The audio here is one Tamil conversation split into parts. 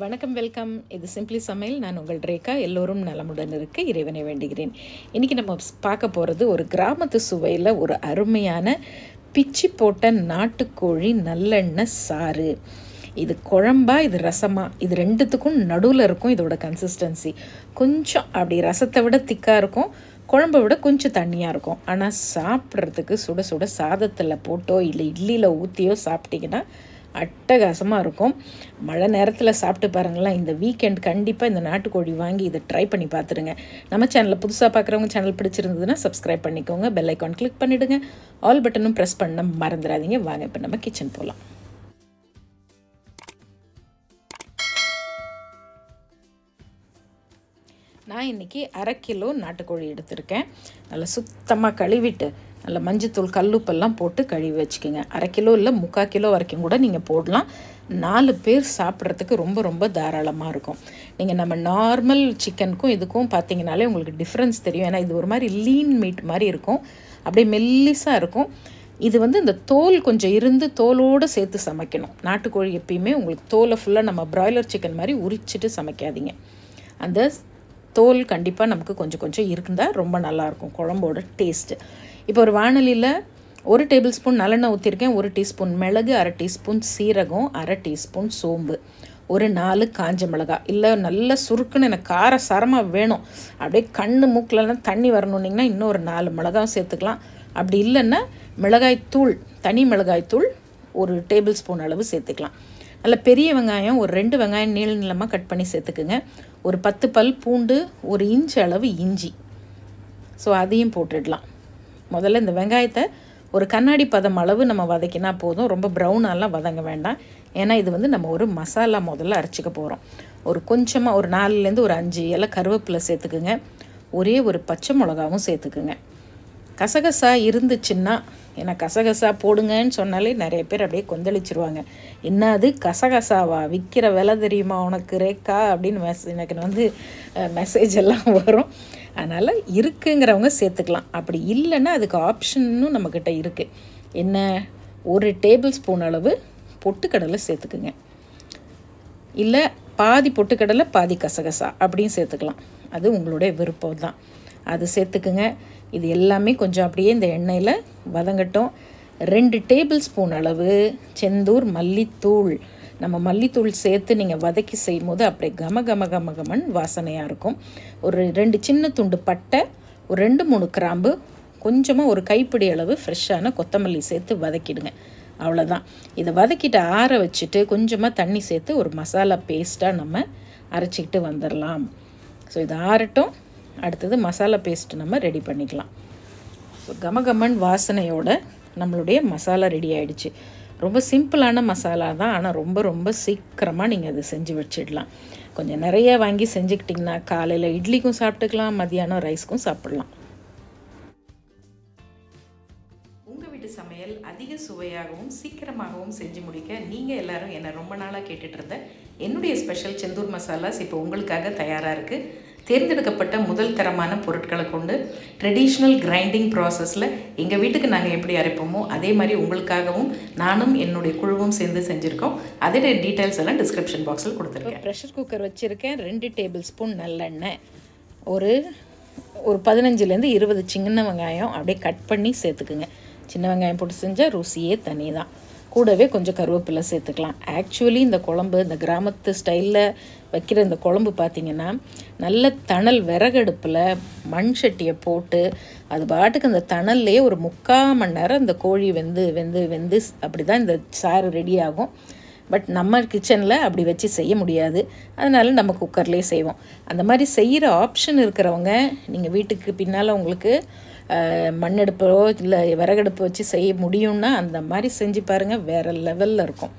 வணக்கம், வெல்கம். இது சிம்பிளி சமையல். நான் உங்கள் ரேகா. எல்லோரும் நலமுடன் இருக்க இறைவனை வேண்டுகிறேன். இன்றைக்கி நம்ம பார்க்க போகிறது ஒரு கிராமத்து சுவையில் ஒரு அருமையான பிச்சி போட்ட நாட்டுக்கோழி நல்லெண்ணெய் சாறு. இது குழம்பா, இது ரசமா, இது ரெண்டுத்துக்கும் நடுவில் இருக்கும். இதோட கன்சிஸ்டன்சி கொஞ்சம் அப்படி ரசத்தை விட திக்காக இருக்கும், குழம்பை விட கொஞ்சம் தண்ணியாக இருக்கும். ஆனால் சாப்பிட்றதுக்கு சுட சுட சாதத்தில் போட்டோ இல்லை இட்லியில் ஊற்றியோ சாப்பிட்டிங்கன்னா அட்டகாசமாக இருக்கும். மழை நேரத்தில் சாப்பிட்டு பாருங்களேன். இந்த வீக்கெண்ட் கண்டிப்பாக இந்த நாட்டுக்கோழி வாங்கி இதை ட்ரை பண்ணி பார்த்துருங்க. நம்ம சேனலில் புதுசாக பார்க்குறவங்க சேனல் பிடிச்சிருந்ததுன்னா சப்ஸ்கிரைப் பண்ணிக்கோங்க, பெல் ஐக்கான் கிளிக் பண்ணிவிடுங்க, ஆல் பட்டனும் ப்ரெஸ் பண்ண மறந்துடாதீங்க. வாங்க இப்போ நம்ம கிச்சன் போகலாம். நான் இன்றைக்கி 1/2 கிலோ நாட்டுக்கோழி எடுத்திருக்கேன். நல்லா சுத்தமாக கழுவிட்டு நல்லா மஞ்சத்தூள் கல்லுப்பெல்லாம் போட்டு கழுவி வச்சுக்கோங்க. 1/2 கிலோ இல்லை 3/4 கிலோ வரைக்கும் கூட நீங்கள் போடலாம். 4 பேர் சாப்பிட்றதுக்கு ரொம்ப ரொம்ப தாராளமாக இருக்கும். நீங்கள் நம்ம நார்மல் சிக்கனுக்கும் இதுக்கும் பார்த்தீங்கனாலே உங்களுக்கு டிஃப்ரென்ஸ் தெரியும். ஏன்னா இது ஒரு மாதிரி லீன் மீட் மாதிரி இருக்கும், அப்படியே மெல்லிஸாக இருக்கும். இது இந்த தோல் கொஞ்சம் இருந்து தோலோடு சேர்த்து சமைக்கணும். நாட்டுக்கோழி எப்பயுமே உங்களுக்கு தோலை ஃபுல்லாக நம்ம பிராய்லர் சிக்கன் மாதிரி உரிச்சிட்டு சமைக்காதீங்க. அந்த தோல் கண்டிப்பாக நமக்கு கொஞ்சம் கொஞ்சம் இருந்தால் ரொம்ப நல்லாயிருக்கும் குழம்போட டேஸ்ட்டு. இப்போ ஒரு வாணலியில் 1 டேபிள் ஸ்பூன் நல்லெண்ணெய் ஊற்றிருக்கேன். 1 டீஸ்பூன் மிளகு, 1/2 டீஸ்பூன் சீரகம், 1/2 டீஸ்பூன் சோம்பு, ஒரு 4 காஞ்ச மிளகாய். இல்லை நல்ல சுருக்குன்னு எனக்கு கார சரமாக வேணும், அப்படியே கண்ணு மூக்கிலலாம் தண்ணி வரணுன்னிங்கன்னா இன்னும் ஒரு 4 மிளகாய் சேர்த்துக்கலாம். அப்படி இல்லைன்னா மிளகாய் தூள், தனி மிளகாய் தூள் 1 டேபிள் ஸ்பூன் அளவு சேர்த்துக்கலாம். நல்ல பெரிய வெங்காயம் ஒரு 2 வெங்காயம் நீள நீளமாக கட் பண்ணி சேர்த்துக்குங்க. ஒரு 10 பல் பூண்டு, 1 இன்ச் அளவு இஞ்சி. ஸோ அதையும் போட்டுடலாம். முதல்ல இந்த வெங்காயத்தை ஒரு கண்ணாடி பதம் அளவு நம்ம வதக்கினா போதும். ரொம்ப ப்ரௌனாலாம் வதங்க வேண்டாம். ஏன்னா இது நம்ம ஒரு மசாலா முதல்ல அரைச்சிக்க போகிறோம். ஒரு கொஞ்சமாக ஒரு 4லேருந்து ஒரு 5 இலை கருவேப்பிலை சேர்த்துக்குங்க. ஒரே ஒரு பச்சை மிளகாவும் சேர்த்துக்குங்க. கசகசா இருந்துச்சுன்னா, ஏன்னா கசகசா போடுங்கன்னு சொன்னாலே நிறைய பேர் அப்படியே கொந்தளிச்சிருவாங்க. என்ன அது கசகசாவா, விற்கிற விலை தெரியுமா உனக்கு ரேக்கா அப்படின்னு எனக்கு மெசேஜ் எல்லாம் வரும். அதனால் இருக்குங்கிறவங்க சேர்த்துக்கலாம். அப்படி இல்லைன்னா அதுக்கு ஆப்ஷனும் நம்மக்கிட்ட இருக்குது. என்ன, 1 டேபிள் ஸ்பூன் அளவு பொட்டுக்கடலை சேர்த்துக்குங்க. இல்லை பாதி பொட்டுக்கடலை பாதி கசகசா அப்படியும் சேர்த்துக்கலாம். அது உங்களுடைய விருப்பம் தான். அது சேர்த்துக்குங்க. இது எல்லாமே கொஞ்சம் அப்படியே இந்த எண்ணெயில் வதங்கட்டும். 2 டேபிள் ஸ்பூன் அளவு செந்தூர் மல்லித்தூள். நம்ம மல்லித்தூள் சேர்த்து நீங்கள் வதக்கி செய்யும் போது அப்படியே கமன் வாசனையாக இருக்கும். ஒரு 2 சின்ன துண்டு பட்டை, ஒரு 2-3 கிராம்பு, கொஞ்சமாக ஒரு கைப்பிடி அளவு ஃப்ரெஷ்ஷான கொத்தமல்லி சேர்த்து வதக்கிடுங்க. அவ்வளோதான். இதை வதக்கிட்டு ஆற வச்சுட்டு கொஞ்சமாக தண்ணி சேர்த்து ஒரு மசாலா பேஸ்ட்டாக நம்ம அரைச்சிக்கிட்டு வந்துடலாம். ஸோ இது ஆறட்டும். அடுத்தது மசாலா பேஸ்ட்டு நம்ம ரெடி பண்ணிக்கலாம். ஸோ கமகமன் வாசனையோட நம்மளுடைய மசாலா ரெடி ஆகிடுச்சு. ரொம்ப சிம்பிளான மசாலா தான், ஆனால் ரொம்ப ரொம்ப சீக்கிரமாக நீங்கள் அதை செஞ்சு வச்சிடலாம். கொஞ்சம் நிறைய வாங்கி செஞ்சுக்கிட்டிங்கன்னா காலையில் இட்லிக்கும் சாப்பிட்டுக்கலாம், மதியானம் ரைஸ்க்கும் சாப்பிட்லாம். உங்கள் வீட்டு சமையல் அதிக சுவையாகவும் சீக்கிரமாகவும் செஞ்சு முடிக்க நீங்கள் எல்லோரும் என்னை ரொம்ப நாளாக கேட்டுட்டு இருந்த என்னுடைய ஸ்பெஷல் செந்தூர் மசாலாஸ் இப்போ உங்களுக்காக தயாராக இருக்குது. தேர்ந்தெடுக்கப்பட்ட முதல் தரமான பொருட்களை கொண்டு ட்ரெடிஷ்னல் கிரைண்டிங் ப்ராசஸில் எங்கள் வீட்டுக்கு நாங்கள் எப்படி அரைப்போமோ அதே மாதிரி உங்களுக்காகவும் நானும் என்னுடைய குழுவும் சேர்ந்து செஞ்சுருக்கோம். அதோட டீட்டெயில்ஸ் எல்லாம் டிஸ்கிரிப்ஷன் பாக்ஸில் கொடுத்துருக்கேன். ப்ரெஷர் குக்கர் வச்சுருக்கேன். 2 டேபிள் ஸ்பூன் நல்லெண்ணெய், ஒரு 15லேருந்து 20 சின்ன வெங்காயம் அப்படியே கட் பண்ணி சேர்த்துக்குங்க. சின்ன வெங்காயம் போட்டு செஞ்சால் ருசியே தனி தான். கூடவே கொஞ்சம் கருவேப்பிலை சேர்த்துக்கலாம். ஆக்சுவலி இந்த குழம்பு, இந்த கிராமத்து ஸ்டைலில் வைக்கிற இந்த குழம்பு பார்த்திங்கன்னா நல்ல தணல் விறகடுப்பில் மண் சட்டியை போட்டு அது பாட்டுக்கு அந்த தணல்லையே ஒரு 3/4 மணி நேரம் இந்த கோழி வெந்து அப்படி தான் இந்த சாறு ரெடி ஆகும். பட் நம்ம கிச்சனில் அப்படி வச்சு செய்ய முடியாது. அதனால நம்ம குக்கர்லேயே செய்வோம். அந்த மாதிரி செய்கிற ஆப்ஷன் இருக்கிறவங்க நீங்கள் வீட்டுக்கு பின்னால் உங்களுக்கு மண்ணெடுப்போ இல்லை விறகடுப்பு வச்சு செய்ய முடியும்னா அந்த மாதிரி செஞ்சு பாருங்கள், வேறு லெவலில் இருக்கும்.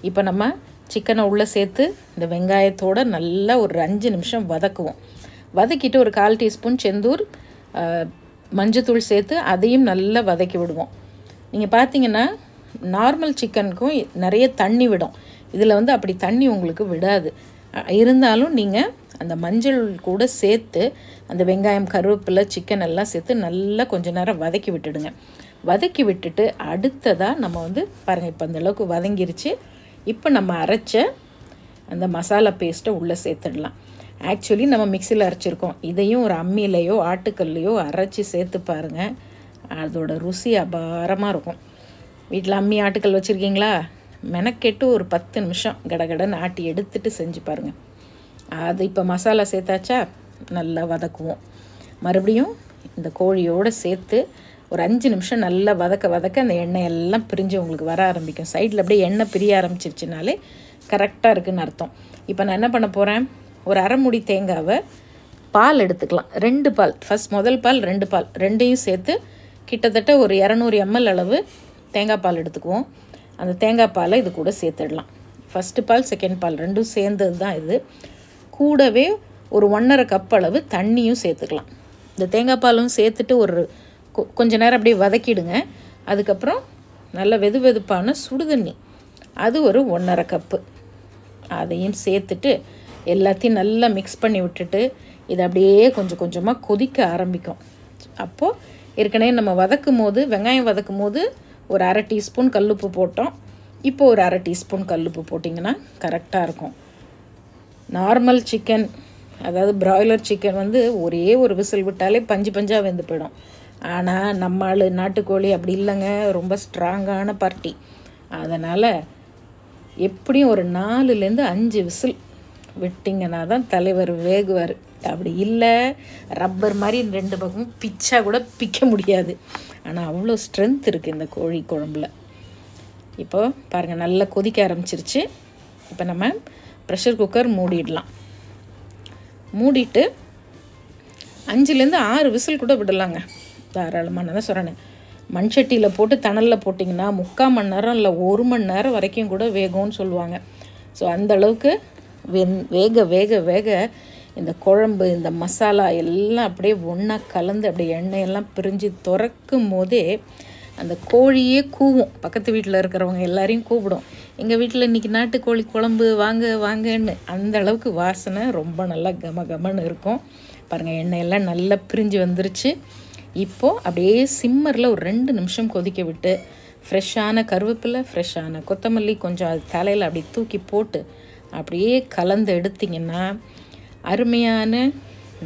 இப்போ நம்ம சிக்கனை உள்ளே சேர்த்து இந்த வெங்காயத்தோடு நல்லா ஒரு 5 நிமிஷம் வதக்குவோம். வதக்கிட்டு ஒரு 1/4 டீஸ்பூன் செந்தூர் மஞ்சத்தூள் சேர்த்து அதையும் நல்லா வதக்கி விடுவோம். நீங்கள் பார்த்தீங்கன்னா நார்மல் சிக்கனுக்கும் நிறைய தண்ணி விடும். இதில் அப்படி தண்ணி உங்களுக்கு விடாது. இருந்தாலும் நீங்கள் அந்த மஞ்சள் கூட சேர்த்து அந்த வெங்காயம், கருவேப்பிலை, சிக்கன் எல்லாம் சேர்த்து நல்லா கொஞ்ச நேரம் வதக்கி விட்டுடுங்க. வதக்கி விட்டுட்டு அடுத்ததாக நம்ம பாருங்கள் இப்போ அந்தளவுக்கு வதங்கிருச்சு. இப்போ நம்ம அரைச்ச அந்த மசாலா பேஸ்ட்டை உள்ளே சேர்த்துடலாம். ஆக்சுவலி நம்ம மிக்சியில் அரைச்சிருக்கோம், இதையும் ஒரு அம்மியிலையோ ஆட்டுக்கல்லையோ அரைச்சி சேர்த்து பாருங்கள், அதோட ருசி அபாரமாக இருக்கும். வீட்டில் அம்மி ஆட்டுக்கல் வச்சுருக்கீங்களா? மெனக்கெட்டு ஒரு 10 நிமிஷம் கடகடன்னு ஆட்டி எடுத்துகிட்டு செஞ்சு பாருங்கள். அது இப்போ மசாலா சேர்த்தாச்சா, நல்லா வதக்குவோம். மறுபடியும் இந்த கோழியோடு சேர்த்து ஒரு 5 நிமிஷம் நல்லா வதக்க அந்த எண்ணெய் எல்லாம் பிரிஞ்சு உங்களுக்கு வர ஆரம்பிக்கும். சைடில் அப்படியே எண்ணெய் பிரிய ஆரம்பிச்சிருச்சுனாலே கரெக்டாக இருக்குதுன்னு அர்த்தம். இப்போ நான் என்ன பண்ண போகிறேன், ஒரு அரை மூடி தேங்காவை பால் எடுத்துக்கலாம். 2 பால், முதல் பால் 2 பால், ரெண்டையும் சேர்த்து கிட்டத்தட்ட ஒரு 200 ml அளவு தேங்காய் பால் எடுத்துக்குவோம். அந்த தேங்காய் பாலை இது கூட சேர்த்துடலாம். ஃபஸ்ட்டு பால் செகண்ட் பால் ரெண்டும் சேர்ந்தது தான் இது. கூடவே ஒரு 1.5 கப் அளவு தண்ணியும் சேர்த்துக்கலாம். இந்த தேங்காய் பாலும் சேர்த்துட்டு ஒரு கொஞ்ச நேரம் அப்படியே வதக்கிடுங்க. அதுக்கப்புறம் நல்ல வெதுவெதுப்பான சுடுதண்ணி, அது ஒரு 1.5 கப்பு, அதையும் சேர்த்துட்டு எல்லாத்தையும் நல்லா மிக்ஸ் பண்ணி விட்டுட்டு இது அப்படியே கொஞ்சம் கொஞ்சமாக கொதிக்க ஆரம்பிக்கும். அப்போது ஏற்கனவே நம்ம வெங்காயம் வதக்கும் போது ஒரு 1/2 டீஸ்பூன் கல்லுப்பு போட்டோம். இப்போ ஒரு 1/2 டீஸ்பூன் கல்லுப்பு போட்டிங்கன்னா கரெக்டாக இருக்கும். நார்மல் சிக்கன், அதாவது பிராய்லர் சிக்கன் ஒரே ஒரு விசில் விட்டாலே பஞ்சாக வெந்து போயிடும். ஆனால் நம்ம நாட்டுக்கோழி அப்படி இல்லைங்க, ரொம்ப ஸ்ட்ராங்கான பார்ட்டி. அதனால் எப்படியும் ஒரு 4லேருந்து 5 விசில் விட்டிங்கன்னா தான் தலைவர் வேகுவார். அப்படி இல்லை ரப்பர் மாதிரி 2 பக்கமும் பிச்சா கூட பிக்க முடியாது. ஆனால் அவ்வளோ ஸ்ட்ரென்த் இருக்குது இந்த கோழி குழம்புல. இப்போ பாருங்கள் நல்லா கொதிக்க ஆரம்பிச்சிருச்சு. இப்போ நம்ம ப்ரெஷர் குக்கர் மூடிடலாம். மூடிட்டு 5லேருந்து 6 விசில் கூட விடலாங்க, தாராளமாக. நான் தான் சொல்கிறேன், மண் சட்டியில் போட்டு தணலில் போட்டிங்கன்னா 3/4 மணி நேரம் இல்லை 1 மணி நேரம் வரைக்கும் கூட வேகும்னு சொல்லுவாங்க. ஸோ அந்தளவுக்கு வேக வேக வேக இந்த குழம்பு, இந்த மசாலா எல்லாம் அப்படியே ஒன்றா கலந்து அப்படியே எண்ணெயெல்லாம் பிரிஞ்சு திறக்கும் போதே அந்த கோழியே கூவும். பக்கத்து வீட்டில் இருக்கிறவங்க எல்லாரையும் கூப்பிடும், எங்கள் வீட்டில் இன்றைக்கி நாட்டுக்கோழி குழம்பு வாங்க வாங்கன்னு. அந்த அளவுக்கு வாசனை ரொம்ப நல்லா கமன்னு இருக்கும். பாருங்கள் எண்ணெயெல்லாம் நல்லா பிரிஞ்சு வந்துருச்சு. இப்போது அப்படியே சிம்மரில் ஒரு 2 நிமிஷம் கொதிக்க விட்டு ஃப்ரெஷ்ஷான கருவேப்பிலை, ஃப்ரெஷ்ஷான கொத்தமல்லி கொஞ்சம் அது தலையில் அப்படி தூக்கி போட்டு அப்படியே கலந்து எடுத்திங்கன்னா அருமையான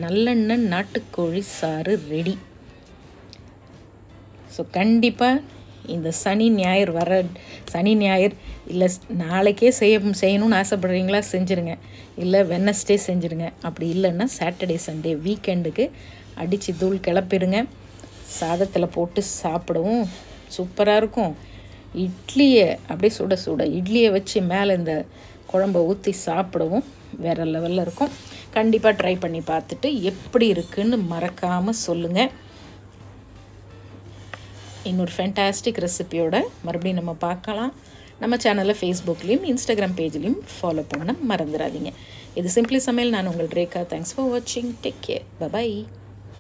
நல்லெண்ணெய் நாட்டுக்கோழி சாறு ரெடி. ஸோ கண்டிப்பாக இந்த சனி ஞாயிறு இல்லை நாளைக்கே செய்யணும்னு ஆசைப்படுறீங்களா, செஞ்சுருங்க. இல்லை வெட்னஸ்டே செஞ்சுருங்க. அப்படி இல்லைன்னா சாட்டர்டே சண்டே வீக்கெண்டுக்கு அடித்து தூள் கிளப்பிடுங்க. சாதத்தில் போட்டு சாப்பிடவும் சூப்பராக இருக்கும். இட்லியை அப்படியே சுட இட்லியை வச்சு மேலே இந்த குழம்பை ஊற்றி சாப்பிடவும் வேறு லெவலில் இருக்கும். கண்டிப்பாக ட்ரை பண்ணி பார்த்துட்டு எப்படி இருக்குன்னு மறக்காமல் சொல்லுங்கள். இன்னொரு ஃபேண்டாஸ்டிக் ரெசிபியோட மறுபடியும் நம்ம பார்க்கலாம். நம்ம சேனலை ஃபேஸ்புக்லேயும் இன்ஸ்டாகிராம் பேஜ்லேயும் ஃபாலோ பண்ண மறந்துடாதீங்க. இது சிம்பிளி சமையல். நான் உங்கள் ரேகா. தேங்க்ஸ் ஃபார் வாட்சிங். Take care. பை.